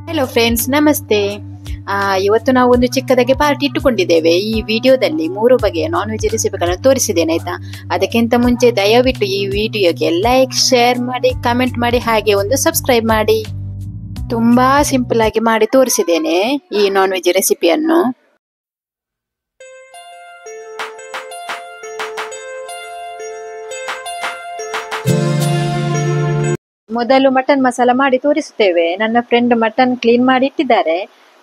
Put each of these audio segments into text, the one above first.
Hello friends, ನಮಸ್ತೆ. ಇವತ್ತು ನಾವು ಒಂದು ಚಿಕ್ಕದಾಗಿ ಪಾರ್ಟಿ ಇಟ್ಟುಕೊಂಡಿದ್ದೇವೆ. ಈ ವಿಡಿಯೋದಲ್ಲಿ 3 ಬಗೆಯ ನಾನ್ ವೆಜ್ ರೆಸಿಪಿಗಳನ್ನು ತೋರಿಸಿದ್ದೇನೆ, ಆಯ್ತಾ. ಅದಕ್ಕಿಂತ ಮುಂಚೆ ದಯವಿಟ್ಟು ಈ ವಿಡಿಯೋಗೆ ಲೈಕ್, ಶೇರ್ ಮಾಡಿ, ಕಮೆಂಟ್ ಮಾಡಿ, ಹಾಗೆ ಒಂದು ಸಬ್ಸ್ಕ್ರೈಬ್ ಮಾಡಿ. ತುಂಬಾ ಸಿಂಪಲ್ ಆಗಿ ಮಾಡಿ ತೋರಿಸಿದ್ದೇನೆ ಈ ನಾನ್ ವೆಜ್ ರೆಸಿಪಿಯನ್ನು. ಮೊದಲು ಮಟನ್ ಮಸಾಲ ಮಾಡಿ ತೋರಿಸುತ್ತೇವೆ. ನನ್ನ ಫ್ರೆಂಡ್ ಮಟನ್ ಕ್ಲೀನ್ ಮಾಡಿ ಇಟ್ಟಿದ್ದಾರೆ.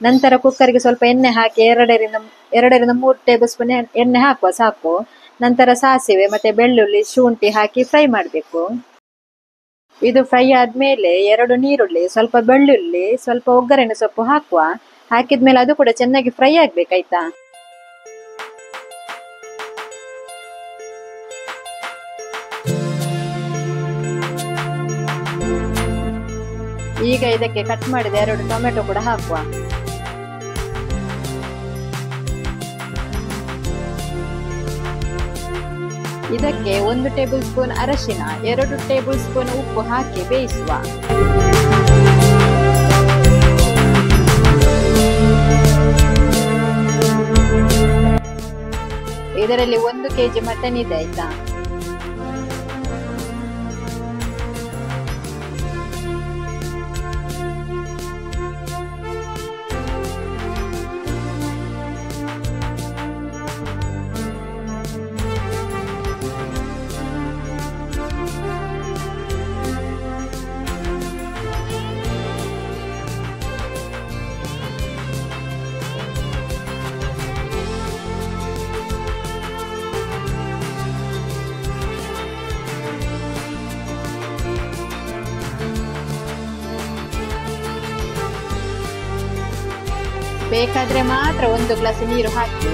ನಂತರ ಕುಕ್ಕರ್ಗೆ ಸ್ವಲ್ಪ ಎಣ್ಣೆ ಹಾಕಿ 2 3 ಟೇಬಲ್ ಸ್ಪೂನ್ ಎಣ್ಣೆ ಹಾಕುವ, ಸಾಕು. ನಂತರ ಸಾಸಿವೆ ಮತ್ತೆ ಬೆಳ್ಳುಳ್ಳಿ, ಶುಂಠಿ ಹಾಕಿ ಫ್ರೈ ಮಾಡಬೇಕು. ಇದು ಫ್ರೈ ಆದ್ಮೇಲೆ 2 ನೀರುಳ್ಳಿ, ಸ್ವಲ್ಪ ಬೆಳ್ಳುಳ್ಳಿ, ಸ್ವಲ್ಪ ಒಗ್ಗರಣೆ ಸೊಪ್ಪು ಹಾಕುವ. ಹಾಕಿದ್ಮೇಲೆ ಅದು ಕೂಡ ಚೆನ್ನಾಗಿ ಫ್ರೈ ಆಗ್ಬೇಕಾಯ್ತಾ. ಈಗ ಇದಕ್ಕೆ ಕಟ್ ಮಾಡಿದ 2 ಟೊಮೆಟೊ ಕೂಡ ಹಾಕುವ. ಇದಕ್ಕೆ 1 ಟೇಬಲ್ ಸ್ಪೂನ್ ಅರಶಿನ, 2 ಟೇಬಲ್ ಸ್ಪೂನ್ ಉಪ್ಪು ಹಾಕಿ ಬೇಯಿಸುವ. ಇದರಲ್ಲಿ 1 kg ಮಟನ್ ಇದೆ, ಆಯ್ತಾ. ಬೇಕಾದ್ರೆ ಮಾತ್ರ 1 ಗ್ಲಾಸ್ ನೀರು ಹಾಕಿ.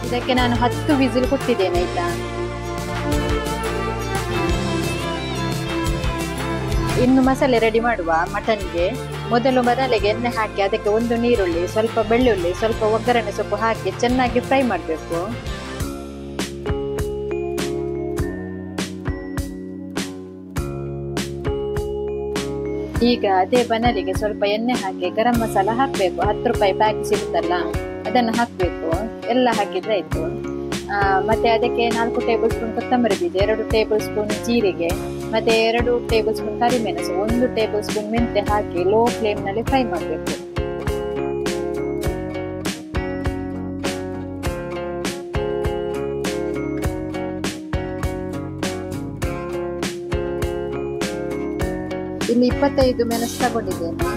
ಇದಕ್ಕೆ ನಾನು 10 ವಿಸಿಲ್ ಕೊಟ್ಟಿದ್ದೇನೆ, ಆಯ್ತಾ. ಇನ್ನು ಮಸಾಲೆ ರೆಡಿ ಮಾಡುವ. ಮಟನ್ಗೆ ಮೊದಲು ಬದಲಿಗೆ ಎಣ್ಣೆ ಹಾಕಿ ಅದಕ್ಕೆ 1 ನೀರುಳ್ಳಿ, ಸ್ವಲ್ಪ ಬೆಳ್ಳುಳ್ಳಿ, ಸ್ವಲ್ಪ ಒಗ್ಗರಣೆ ಸೊಪ್ಪು ಹಾಕಿ ಚೆನ್ನಾಗಿ ಫ್ರೈ ಮಾಡಬೇಕು. ಈಗ ಅದೇ ಬನಲಿಗೆ ಸ್ವಲ್ಪ ಎಣ್ಣೆ ಹಾಕಿ ಗರಂ ಮಸಾಲ ಹಾಕಬೇಕು. 10 ರೂಪಾಯಿ ಪ್ಯಾಕೆಟ್ ಸಿಗುತ್ತಲ್ಲ, ಅದನ್ನು ಹಾಕಬೇಕು. ಎಲ್ಲ ಹಾಕಿದ್ರೆ ಆಯ್ತು. ಮತ್ತೆ ಅದಕ್ಕೆ 4 ಟೇಬಲ್ ಸ್ಪೂನ್ ಕೊತ್ತಂಬರಿ ಬೀಜ, 2 ಟೇಬಲ್ ಸ್ಪೂನ್ ಜೀರಿಗೆ, ಮತ್ತೆ 2 ಟೇಬಲ್ ಸ್ಪೂನ್ ಕರಿಮೆಣಸು, 1 ಟೇಬಲ್ ಸ್ಪೂನ್ ಮೆಂತ್ಯ ಹಾಕಿ ಲೋ ಫ್ಲೇಮ್ ನಲ್ಲಿ ಫ್ರೈ ಮಾಡಬೇಕು. ಇಲ್ಲಿ 25 ಮೆಣಸು ತಗೊಂಡಿದ್ದೇನೆ.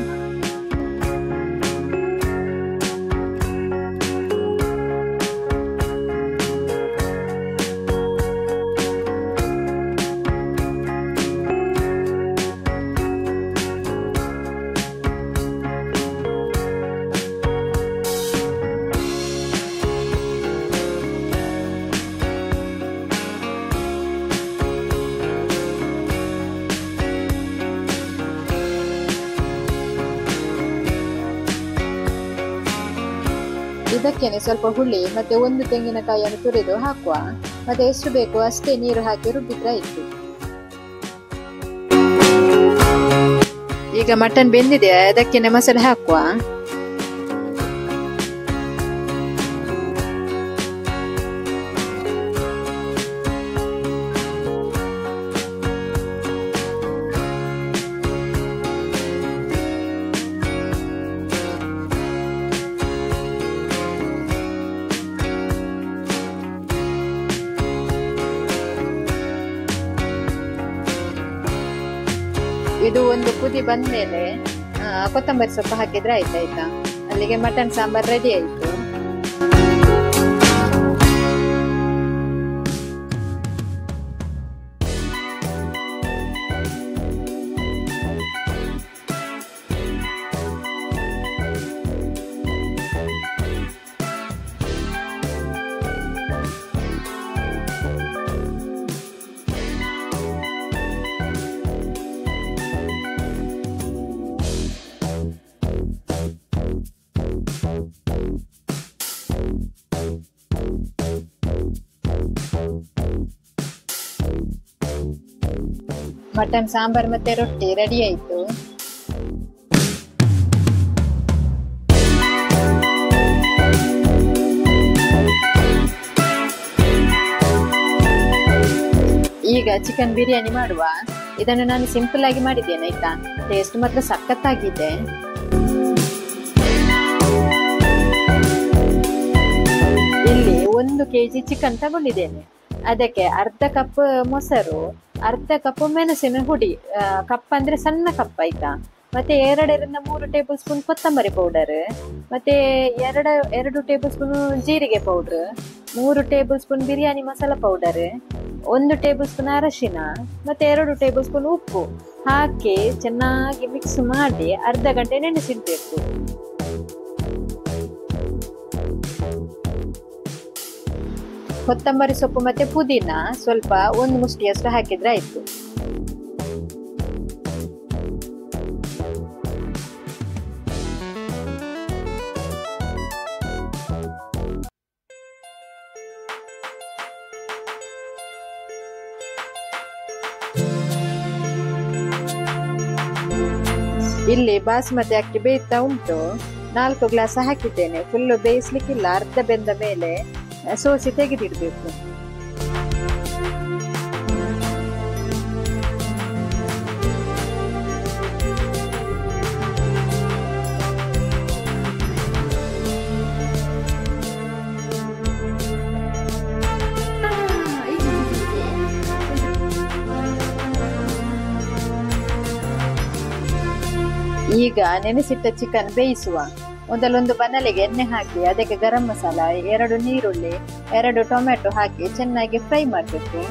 ಇದಕ್ಕೇನೆ ಸ್ವಲ್ಪ ಹುಳಿ ಮತ್ತೆ 1 ತೆಂಗಿನಕಾಯಿಯನ್ನು ತುರಿದು ಹಾಕುವ. ಮತ್ತೆ ಎಷ್ಟು ಬೇಕು ಅಷ್ಟೇ ನೀರು ಹಾಕಿ ರುಬ್ಬಿದ್ರೆ ಆಯ್ತು. ಈಗ ಮಟನ್ ಬೆಂದಿದೆ, ಅದಕ್ಕೇನೆ ಮಸಾಲೆ ಹಾಕುವ. ಇದು ಒಂದು ಕುದಿ ಬಂದ್ಮೇಲೆ ಕೊತ್ತಂಬರಿ ಸೊಪ್ಪು ಹಾಕಿದ್ರೆ ಆಯ್ತಾಯ್ತಾ. ಅಲ್ಲಿಗೆ ಮಟನ್ ಸಾಂಬಾರ್ ರೆಡಿ ಆಯ್ತು. ಮಟನ್ ಸಾಂಬಾರ್ ಮತ್ತೆ ರೊಟ್ಟಿ ರೆಡಿ ಆಯ್ತು. ಈಗ ಚಿಕನ್ ಬಿರಿಯಾನಿ ಮಾಡುವ. ಇದನ್ನು ನಾನು ಸಿಂಪಲ್ ಆಗಿ ಮಾಡಿದ್ದೇನೆ ಆಯ್ತಾ. ಟೇಸ್ಟ್ ಮಾತ್ರ ಸಖತ್ತಾಗಿದೆ. ಇಲ್ಲಿ 1 kg ಚಿಕನ್ ತಗೊಂಡಿದ್ದೇನೆ. ಅದಕ್ಕೆ ಅರ್ಧ ಕಪ್ ಮೊಸರು, ಅರ್ಧ ಕಪ್ ಮೆಣಸಿನ ಹುಡಿ, ಕಪ್ ಅಂದ್ರೆ ಸಣ್ಣ ಕಪ್ ಆಯ್ತಾ. ಮತ್ತೆ 2-3 ಟೇಬಲ್ ಸ್ಪೂನ್ ಕೊತ್ತಂಬರಿ ಪೌಡರ್, ಮತ್ತೆ 2 ಟೇಬಲ್ ಸ್ಪೂನ್ ಜೀರಿಗೆ powder, 3 table spoon biryani masala powder, 1 tablespoon ಅರಶಿನ, ಮತ್ತೆ 2 ಟೇಬಲ್ ಸ್ಪೂನ್ ಉಪ್ಪು ಹಾಕಿ ಚೆನ್ನಾಗಿ ಮಿಕ್ಸ್ ಮಾಡಿ ಅರ್ಧ ಗಂಟೆ ನೆನೆಸಿಡ್ಬೇಕು. ಕೊತ್ತಂಬರಿ ಸೊಪ್ಪು ಮತ್ತೆ ಪುದೀನ ಸ್ವಲ್ಪ 1 ಮುಷ್ಟಿಯಷ್ಟು ಹಾಕಿದ್ರೆ ಆಯ್ತು. ಇಲ್ಲಿ ಬಾಸ್ಮತಿ ಅಕ್ಕಿ ಬೇಯ್ತಾ ಉಂಟು. 4 ಗ್ಲಾಸ್ ಹಾಕಿದ್ದೇನೆ. ಫುಲ್ ಬೇಯಿಸ್ಲಿಕ್ಕಿಲ್ಲ, ಅರ್ಧ ಬೆಂದ ಮೇಲೆ ಸೋಸಿ ತೆಗೆದಿಡ್ಬೇಕು. ಈಗ ನೆನೆಸಿಟ್ಟ ಚಿಕನ್ ಬೇಯಿಸುವ. ಮೊದಲೊಂದು ಬನಲೆಗೆ ಎಣ್ಣೆ ಹಾಕಿ ಅದಕ್ಕೆ ಗರಂ ಮಸಾಲ, 2 ನೀರುಳ್ಳಿ, 2 ಟೊಮೆಟೊ ಹಾಕಿ ಚೆನ್ನಾಗಿ ಫ್ರೈ ಮಾಡಬೇಕು.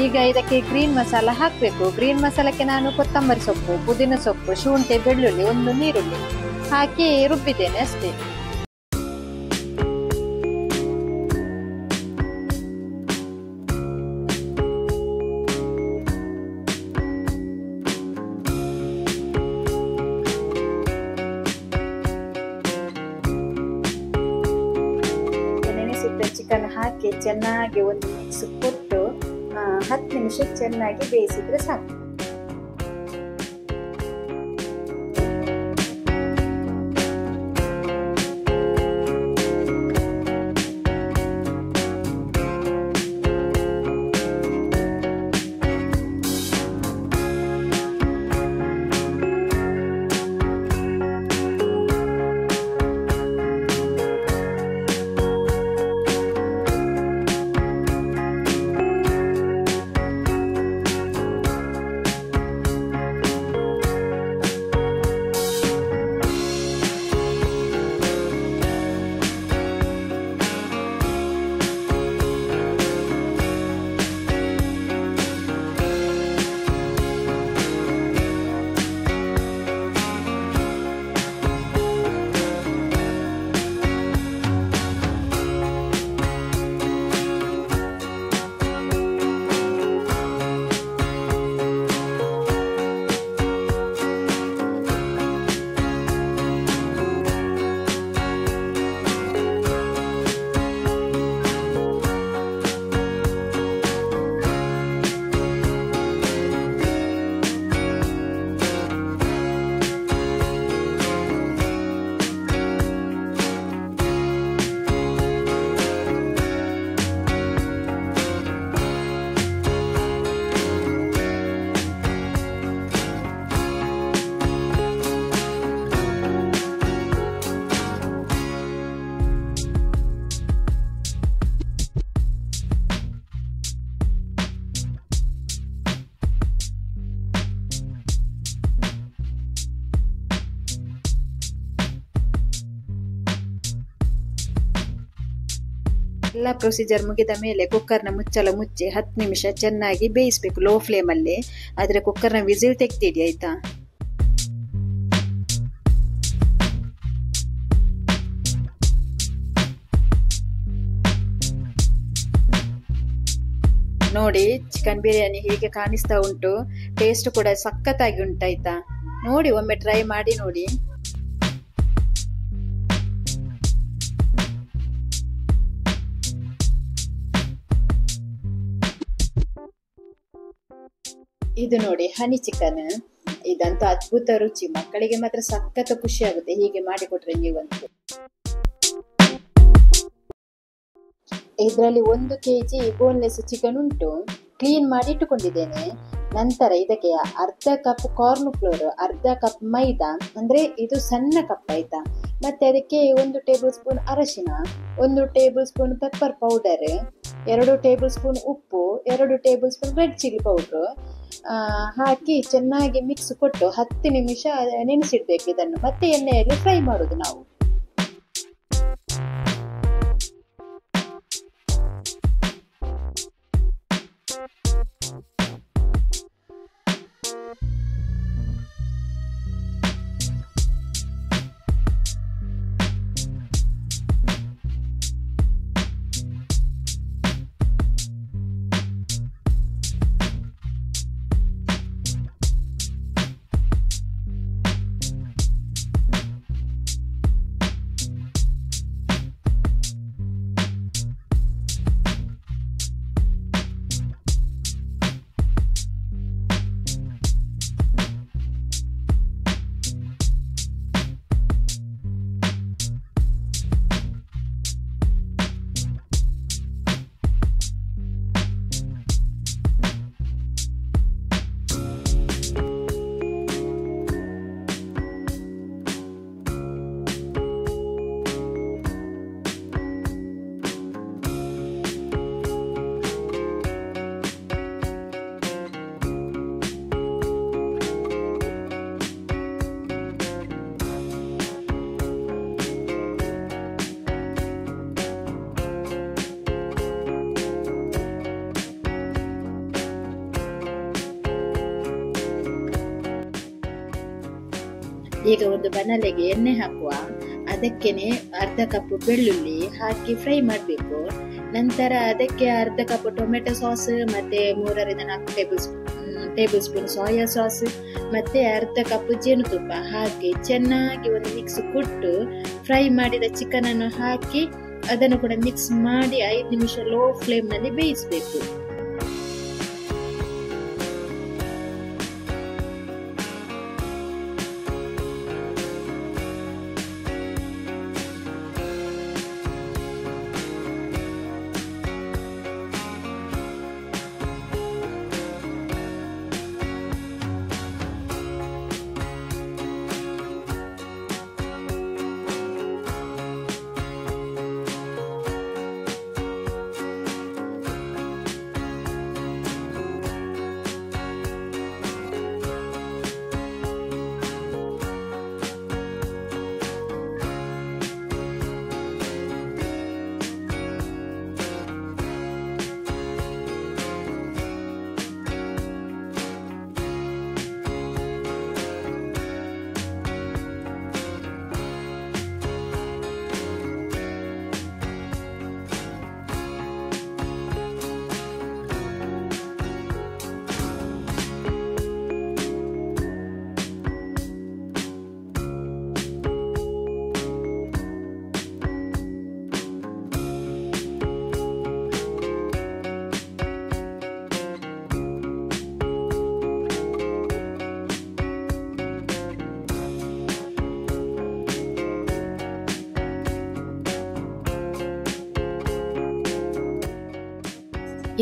ಈಗ ಇದಕ್ಕೆ ಗ್ರೀನ್ ಮಸಾಲ ಹಾಕಬೇಕು. ಗ್ರೀನ್ ಮಸಾಲಕ್ಕೆ ನಾನು ಕೊತ್ತಂಬರಿ ಸೊಪ್ಪು, ಪುದೀನ ಸೊಪ್ಪು, ಶುಂಠಿ, ಬೆಳ್ಳುಳ್ಳಿ, 1 ನೀರುಳ್ಳಿ ಹಾಕಿ ರುಬ್ಬಿದ್ದೇನೆ ಅಷ್ಟೇ. ನೆನೆಸಿಟ್ಟ ಚಿಕನ್ ಹಾಕಿ ಚೆನ್ನಾಗಿ ಒಂದು ಮಿಕ್ಸ್ ಕೊಟ್ಟು 10 ನಿಮಿಷ ಚೆನ್ನಾಗಿ ಬೇಯಿಸಿದ್ರೆ ಸಾಕು. ಎಲ್ಲ ಪ್ರೊಸೀಜರ್ ಮುಗಿದ ಮೇಲೆ ಕುಕ್ಕರ್ನ ಮುಚ್ಚಳ ಮುಚ್ಚಿ 10 ನಿಮಿಷ ಚೆನ್ನಾಗಿ ಬೇಯಿಸ್ಬೇಕು ಲೋ ಫ್ಲೇಮಲ್ಲಿ. ಆದರೆ ಕುಕ್ಕರ್ನ ವಿಸಿಲ್ ತೆಗ್ದಿಡಿ ಆಯ್ತಾ. ನೋಡಿ ಚಿಕನ್ ಬಿರಿಯಾನಿ ಹೀಗೆ ಕಾಣಿಸ್ತಾ ಉಂಟು. ಟೇಸ್ಟ್ ಕೂಡ ಸಖತ್ತಾಗಿ ಉಂಟಾಯ್ತಾ. ನೋಡಿ ಒಮ್ಮೆ ಟ್ರೈ ಮಾಡಿ ನೋಡಿ. ಇದು ನೋಡಿ ಹನಿ ಚಿಕನ್. ಇದಂತೂ ಅದ್ಭುತ ರುಚಿ. ಮಕ್ಕಳಿಗೆ ಮಾತ್ರ ಸಖತ್ ಖುಷಿ ಆಗುತ್ತೆ ಹೀಗೆ ಮಾಡಿಕೊಟ್ರೆ ನೀವಂತೂ. ಇದರಲ್ಲಿ 1 kg ಬೋನ್ಲೆಸ್ ಚಿಕನ್ ಉಂಟು. ಕ್ಲೀನ್ ಮಾಡಿ ಇಟ್ಟುಕೊಂಡಿದ್ದೇನೆ. ನಂತರ ಇದಕ್ಕೆ ಅರ್ಧ ಕಪ್ ಕಾರ್ನ್ ಫ್ಲೋರ್, ಅರ್ಧ ಕಪ್ ಮೈದಾ, ಅಂದ್ರೆ ಇದು ಸಣ್ಣ ಕಪ್ ಆಯ್ತಾ. ಮತ್ತೆ ಅದಕ್ಕೆ 1 ಟೇಬಲ್ ಸ್ಪೂನ್ ಅರಶಿನ, 1 tablespoon pepper powder, 2 tablespoon ಉಪ್ಪು, 2 tablespoon red chilli powder ಹಾಕಿ ಚೆನ್ನಾಗಿ ಮಿಕ್ಸ್ ಕೊಟ್ಟು 10 ನಿಮಿಷ ನೆನೆಸಿಡ್ಬೇಕು ಇದನ್ನು. ಮತ್ತೆ ಎಣ್ಣೆಯಲ್ಲಿ ಫ್ರೈ ಮಾಡುದು ನಾವು. ಈಗ ಒಂದು ಬಣಲೆಗೆ ಎಣ್ಣೆ ಹಾಕುವ. ಅದಕ್ಕೇನೆ ಅರ್ಧ ಕಪ್ ಬೆಳ್ಳುಳ್ಳಿ ಹಾಕಿ ಫ್ರೈ ಮಾಡಬೇಕು. ನಂತರ ಅದಕ್ಕೆ ಅರ್ಧ ಕಪ್ ಟೊಮೆಟೊ ಸಾಸ್, ಮತ್ತೆ 3 ರಿಂದ 4 ಟೇಬಲ್ ಸ್ಪೂನ್ ಸೋಯಾ ಸಾಸ್, ಮತ್ತೆ ಅರ್ಧ ಕಪ್ ಜೇನುತುಪ್ಪ ಹಾಕಿ ಚೆನ್ನಾಗಿ ಒಂದು ಮಿಕ್ಸ್ ಕೊಟ್ಟು ಫ್ರೈ ಮಾಡಿದ ಚಿಕನ್ ಅನ್ನು ಹಾಕಿ ಅದನ್ನು ಕೂಡ ಮಿಕ್ಸ್ ಮಾಡಿ 5 ನಿಮಿಷ ಲೋ ಫ್ಲೇಮ್ ನಲ್ಲಿ ಬೇಯಿಸಬೇಕು.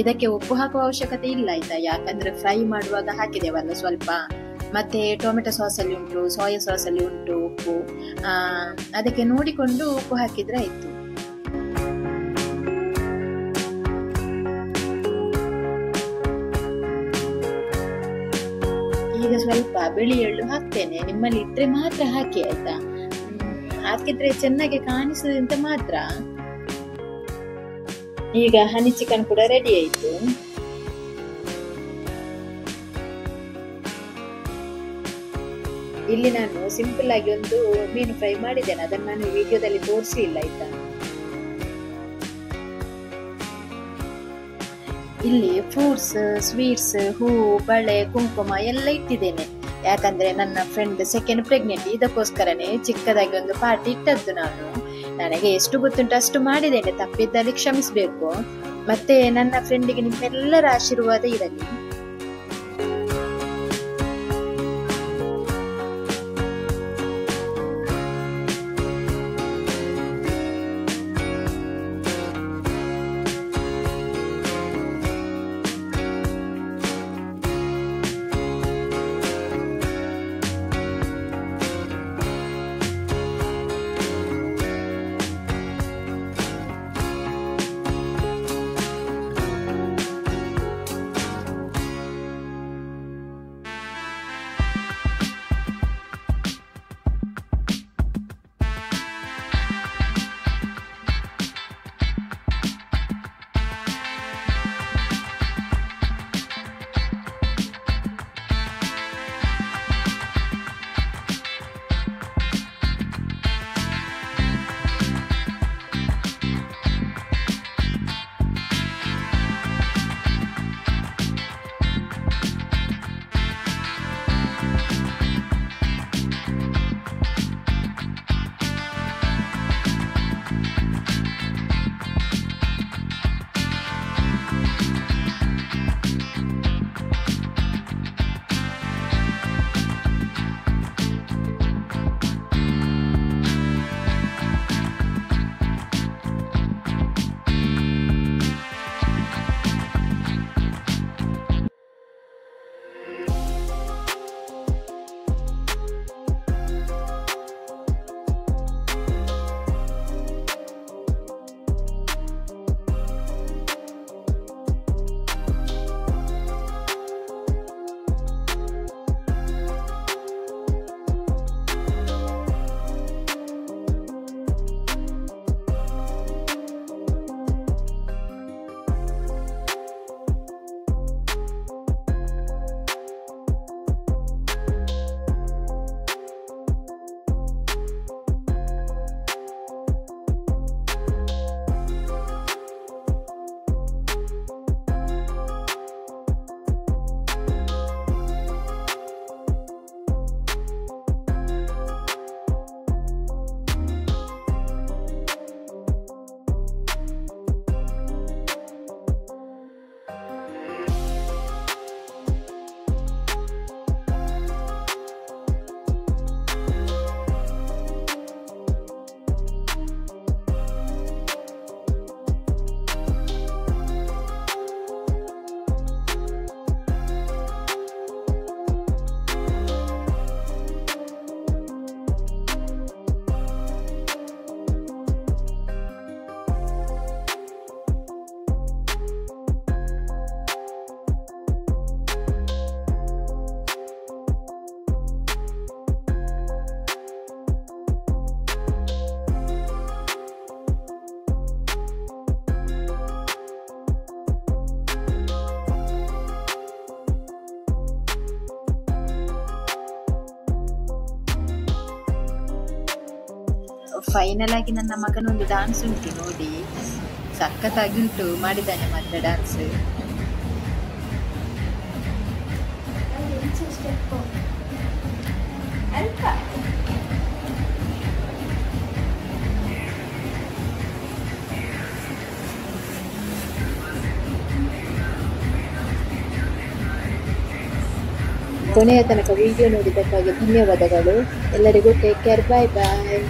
ಇದಕ್ಕೆ ಉಪ್ಪು ಹಾಕುವ ಅವಶ್ಯಕತೆ ಇಲ್ಲ ಆಯ್ತಾ, ಯಾಕಂದ್ರೆ ಫ್ರೈ ಮಾಡುವಾಗ ಹಾಕಿದೇವಲ್ಲ ಸ್ವಲ್ಪ. ಮತ್ತೆ ಟೊಮೆಟೊ ಸಾಸ್ ಅಲ್ಲಿ ಉಂಟು, ಸೋಯಾ ಸಾಸ್ ಅಲ್ಲಿ ಉಂಟು ಉಪ್ಪು. ಅದಕ್ಕೆ ನೋಡಿಕೊಂಡು ಉಪ್ಪು ಹಾಕಿದ್ರೆ ಆಯ್ತು. ಈಗ ಸ್ವಲ್ಪ ಬಿಳಿ ಎಳ್ಳು ಹಾಕ್ತೇನೆ. ನಿಮ್ಮಲ್ಲಿ ಇದ್ರೆ ಮಾತ್ರ ಹಾಕಿ ಆಯ್ತಾ. ಹಾಕಿದ್ರೆ ಚೆನ್ನಾಗಿ ಕಾಣಿಸದಂತ ಮಾತ್ರ. ಈಗ ಹನಿ ಚಿಕನ್ ಕೂಡ ರೆಡಿ ಆಯಿತು. ಇಲ್ಲಿ ನಾನು ಸಿಂಪಲ್ ಆಗಿ ಒಂದು ಮೀನು ಫ್ರೈ ಮಾಡಿದ್ದೇನೆ, ಅದನ್ನು ನಾನು ವಿಡಿಯೋದಲ್ಲಿ ತೋರಿಸಲಿಲ್ಲ ಆಯ್ತಾ. ಇಲ್ಲಿ ಫ್ರೂಟ್ಸ್, ಸ್ವೀಟ್ಸ್, ಹೂವು, ಬಳೆ, ಕುಂಕುಮ ಎಲ್ಲ ಇಟ್ಟಿದ್ದೇನೆ. ಯಾಕಂದ್ರೆ ನನ್ನ ಫ್ರೆಂಡ್ ಸೆಕೆಂಡ್ ಪ್ರೆಗ್ನೆಂಟ್, ಇದಕ್ಕೋಸ್ಕರನೇ ಚಿಕ್ಕದಾಗಿ ಒಂದು ಪಾರ್ಟಿ ಇಟ್ಟದ್ದು. ನನಗೆ ಎಷ್ಟು ಗೊತ್ತುಂಟು ಅಷ್ಟು ಮಾಡಿದ್ದೇನೆ, ತಪ್ಪಿದ್ದಲ್ಲಿ ಕ್ಷಮಿಸಬೇಕು. ಮತ್ತೆ ನನ್ನ ಫ್ರೆಂಡಿಗೆ ನಿಮ್ಮೆಲ್ಲರ ಆಶೀರ್ವಾದ ಇರಲಿ. ಫೈನಲ್ ಆಗಿ ನನ್ನ ಮಗನೊಂದು ಡಾನ್ಸ್ ಉಂಟು ನೋಡಿ, ಸಖತ್ತಾಗಿ ಉಂಟು, ಮಾಡಿದ್ದಾನೆ ಮಾತ್ರ ಡಾನ್ಸ್. ಕೊನೆಯ ತನಕ ವಿಡಿಯೋ ನೋಡಿದ್ದಕ್ಕಾಗಿ ಧನ್ಯವಾದಗಳು. ಎಲ್ಲರಿಗೂ ಟೇಕ್ ಕೇರ್, ಬಾಯ್ ಬಾಯ್.